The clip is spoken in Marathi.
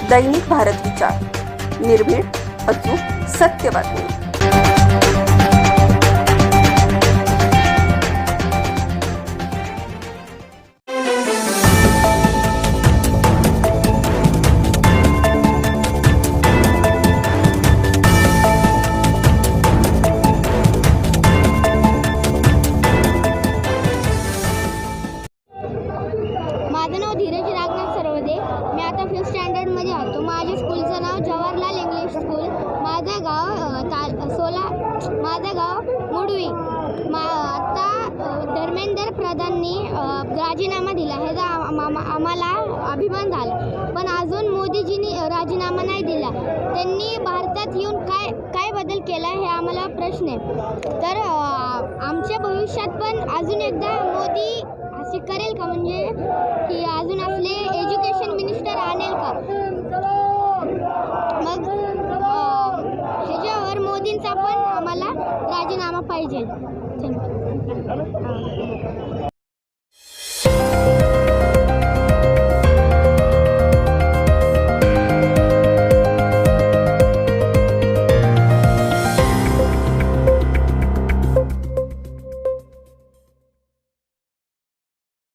दैनिक भारत विचार, निर्भीड, अचूक, सत्य बातमी। माझं नाव धीरज रागनाथ सरवदे। मी आता 5th स्टँडर्डमध्ये आहोतो। माझ्या स्कूलचं नाव जवाहरलाल इंग्लिश स्कूल। माझं गाव मुडवी। आता धर्मेंद्र प्रधाननी राजीनामा दिला, ह्याचा आम्हाला अभिमान झाला, पण अजून मोदीजींनी राजीनामा नाही दिला। त्यांनी भारतात येऊन काय बदल केला हे आम्हाला प्रश्न आहे। तर आमच्या भविष्यात पण अजून एकदा मोदी असे करेल का, म्हणजे की अजून आपले एज्युकेशन मिनिस्टर आणेल का? मग ह्याच्यावर मोदींचा पण आम्हाला राजीनामा पाहिजे।